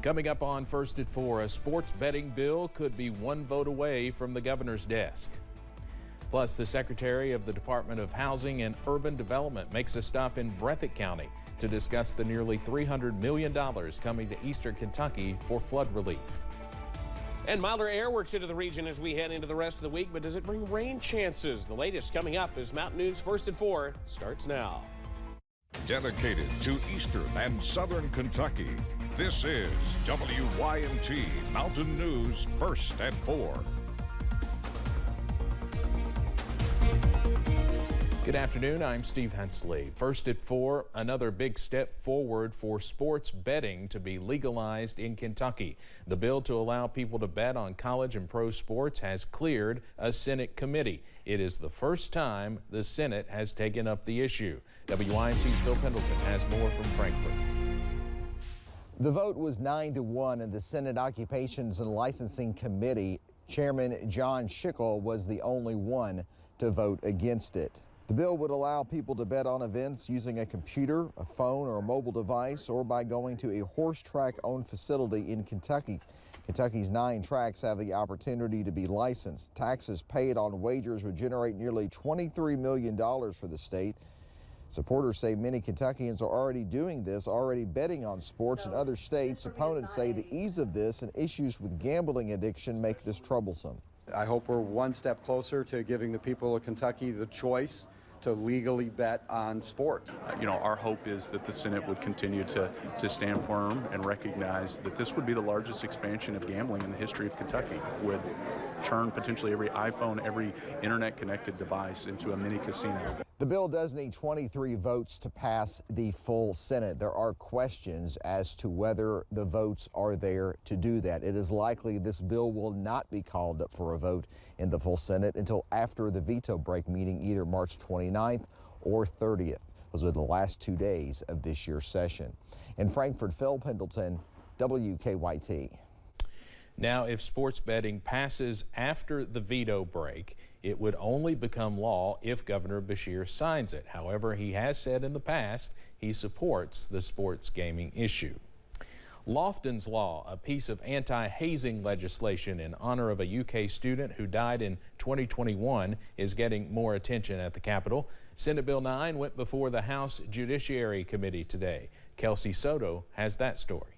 Coming up on First at 4, a sports betting bill could be one vote away from the governor's desk. Plus, the Secretary of the Department of Housing and Urban Development makes a stop in Breathitt County to discuss the nearly $300 million coming to eastern Kentucky for flood relief. And milder air works into the region as we head into the rest of the week, but does it bring rain chances? The latest coming up as Mountain News First at 4 starts now. Dedicated to eastern and southern Kentucky, this is WYMT Mountain News First at 4. Good afternoon, I'm Steve Hensley. First at 4, another big step forward for sports betting to be legalized in Kentucky. The bill to allow people to bet on college and pro sports has cleared a Senate committee. It is the first time the Senate has taken up the issue. WYMT's Phil Pendleton has more from Frankfort. The vote was 9-1 in the Senate Occupations and Licensing Committee. Chairman John Schickel was the only one to vote against it. The bill would allow people to bet on events using a computer, a phone, or a mobile device, or by going to a horse track-owned facility in Kentucky. Kentucky's 9 tracks have the opportunity to be licensed. Taxes paid on wagers would generate nearly $23 million for the state. Supporters say many Kentuckians are already doing this, already betting on sports in other states. Opponents say the ease of this and issues with gambling addiction make this troublesome. I hope we're one step closer to giving the people of Kentucky the choice to legally bet on sport. Our hope is that the Senate would continue to stand firm and recognize that this would be the largest expansion of gambling in the history of Kentucky, would turn potentially every iPhone, every internet-connected device into a mini casino. The bill does need 23 votes to pass the full Senate. There are questions as to whether the votes are there to do that. It is likely this bill will not be called up for a vote in the full Senate until after the veto break meeting, either March 29th or 30th. Those are the last 2 days of this year's session. In Frankfort, Phil Pendleton, WKYT. Now, if sports betting passes after the veto break, it would only become law if Governor Beshear signs it. However, he has said in the past he supports the sports gaming issue. Lofton's Law, a piece of anti-hazing legislation in honor of a UK student who died in 2021, is getting more attention at the Capitol. Senate Bill 9 went before the House Judiciary Committee today. Kelsey Soto has that story.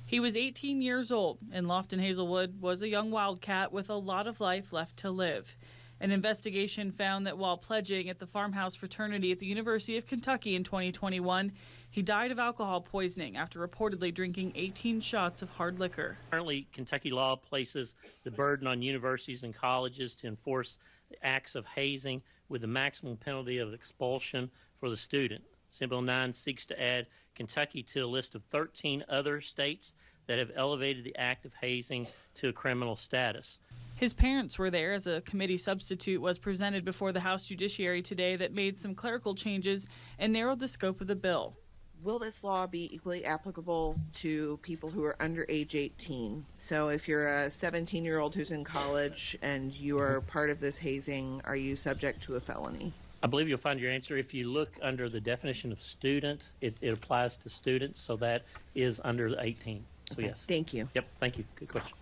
He was 18 years old, and Lofton Hazelwood was a young wildcat with a lot of life left to live. An investigation found that while pledging at the farmhouse fraternity at the University of Kentucky in 2021, he died of alcohol poisoning after reportedly drinking 18 shots of hard liquor. Currently, Kentucky law places the burden on universities and colleges to enforce the acts of hazing with the maximum penalty of expulsion for the student. Senate Bill 9 seeks to add Kentucky to a list of 13 other states that have elevated the act of hazing to a criminal status. His parents were there as a committee substitute was presented before the House Judiciary today that made some clerical changes and narrowed the scope of the bill. Will this law be equally applicable to people who are under age 18? So if you're a 17-year-old who's in college and you are part of this hazing, are you subject to a felony? I believe you'll find your answer if you look under the definition of student. It applies to students, so that is under 18. So Okay. yes. Thank you. Yep, thank you. Good question.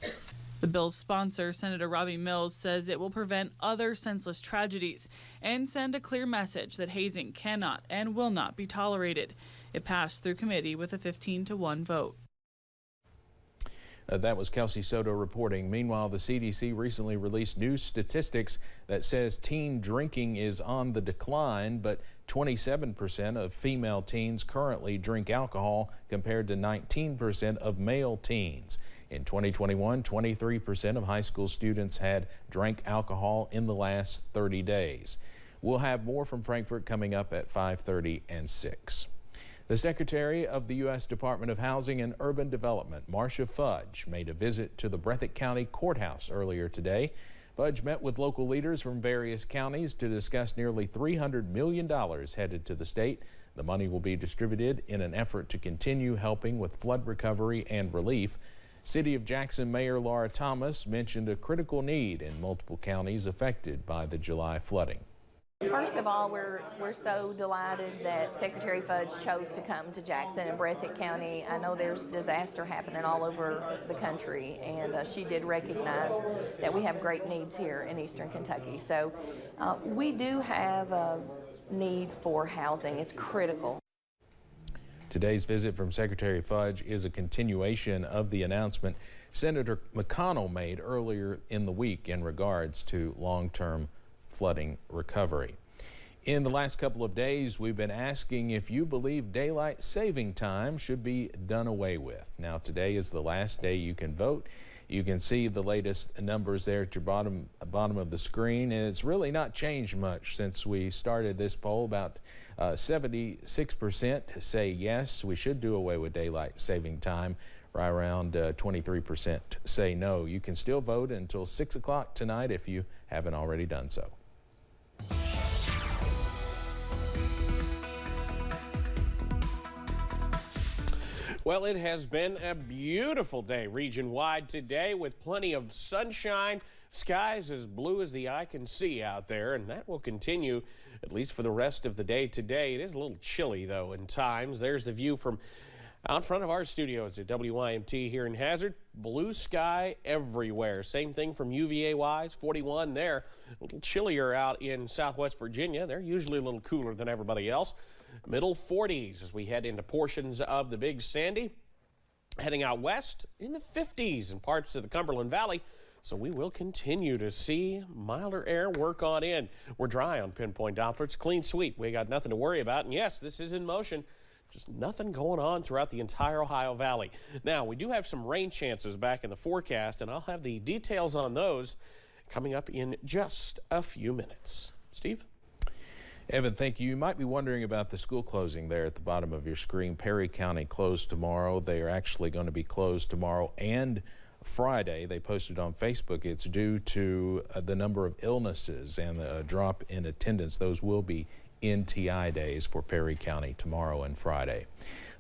The bill's sponsor, Senator Robbie Mills, says it will prevent other senseless tragedies and send a clear message that hazing cannot and will not be tolerated. It passed through committee with a 15-1 vote. That was Kelsey Soto reporting. Meanwhile, the CDC recently released new statistics that says teen drinking is on the decline, but 27% of female teens currently drink alcohol compared to 19% of male teens. In 2021, 23% of high school students had drank alcohol in the last 30 days. We'll have more from Frankfort coming up at 5:30 and 6. The Secretary of the U.S. Department of Housing and Urban Development, Marcia Fudge, made a visit to the Breathitt County Courthouse earlier today. Fudge met with local leaders from various counties to discuss nearly $300 million headed to the state. The money will be distributed in an effort to continue helping with flood recovery and relief. City of Jackson Mayor Laura Thomas mentioned a critical need in multiple counties affected by the July flooding. First of all, we're so delighted that Secretary Fudge chose to come to Jackson and Breathitt County. I know there's disaster happening all over the country, and she did recognize that we have great needs here in Eastern Kentucky. So we do have a need for housing. It's critical. Today's visit from Secretary Fudge is a continuation of the announcement Senator McConnell made earlier in the week in regards to long-term flooding recovery. In the last couple of days, we've been asking if you believe daylight saving time should be done away with. Now, today is the last day you can vote. You can see the latest numbers there at your bottom of the screen, and it's really not changed much since we started this poll. About 76% say yes, we should do away with daylight saving time. Right around 23% say no. You can still vote until 6 o'clock tonight if you haven't already done so. Well, it has been a beautiful day region-wide today with plenty of sunshine, skies as blue as the eye can see out there, and that will continue at least for the rest of the day today. It is a little chilly, though, in times. There's the view from out front of our studios at WYMT here in Hazard. Blue sky everywhere. Same thing from UVA-wise, 41 there. A little chillier out in Southwest Virginia. They're usually a little cooler than everybody else. Middle 40s as we head into portions of the Big Sandy. Heading out west in the 50s in parts of the Cumberland Valley. So we will continue to see milder air work on in. We're dry on pinpoint Dopplers. Clean sweep. We got nothing to worry about. And yes, this is in motion. Just nothing going on throughout the entire Ohio Valley. Now, we do have some rain chances back in the forecast, and I'll have the details on those coming up in just a few minutes. Steve? Evan, thank you. You might be wondering about the school closing there at the bottom of your screen. Perry County closed tomorrow. They are actually going to be closed tomorrow and Friday. They posted on Facebook it's due to the number of illnesses and the drop in attendance. Those will be NTI days for Perry County tomorrow and Friday.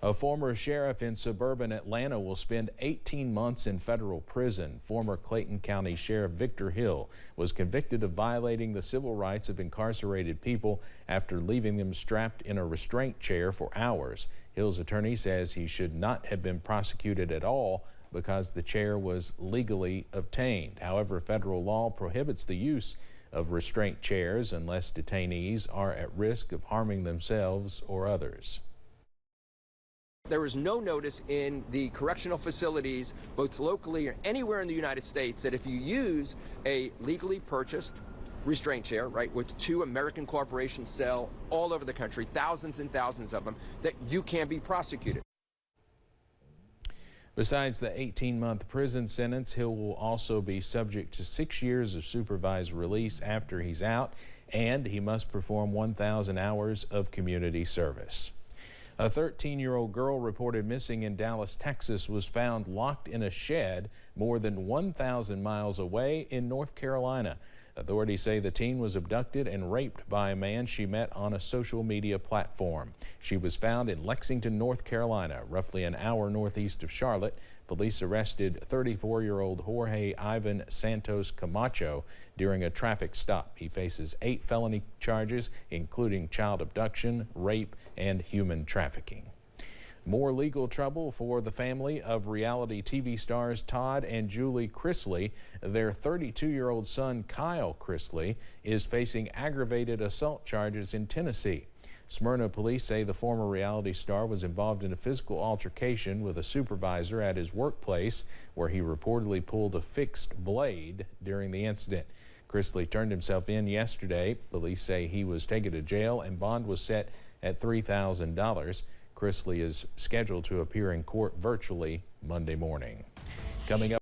A former sheriff in suburban Atlanta will spend 18 months in federal prison. Former Clayton County Sheriff Victor Hill was convicted of violating the civil rights of incarcerated people after leaving them strapped in a restraint chair for hours. Hill's attorney says he should not have been prosecuted at all because the chair was legally obtained. However, federal law prohibits the use of restraint chairs unless detainees are at risk of harming themselves or others. There is no notice in the correctional facilities, both locally or anywhere in the United States, that if you use a legally purchased restraint chair, right, which 2 American corporations sell all over the country, thousands and thousands of them, that you can be prosecuted. Besides the 18-month prison sentence, Hill will also be subject to 6 years of supervised release after he's out, and he must perform 1,000 hours of community service. A 13-year-old girl reported missing in Dallas, Texas, was found locked in a shed more than 1,000 miles away in North Carolina. Authorities say the teen was abducted and raped by a man she met on a social media platform. She was found in Lexington, North Carolina, roughly an hour northeast of Charlotte. Police arrested 34-year-old Jorge Ivan Santos Camacho during a traffic stop. He faces 8 felony charges, including child abduction, rape, and human trafficking. More legal trouble for the family of reality TV stars Todd and Julie Chrisley. Their 32-year-old son, Kyle Chrisley, is facing aggravated assault charges in Tennessee. Smyrna police say the former reality star was involved in a physical altercation with a supervisor at his workplace, where he reportedly pulled a fixed blade during the incident. Chrisley turned himself in yesterday. Police say he was taken to jail and bond was set at $3,000. Chrisley is scheduled to appear in court virtually Monday morning. Coming up.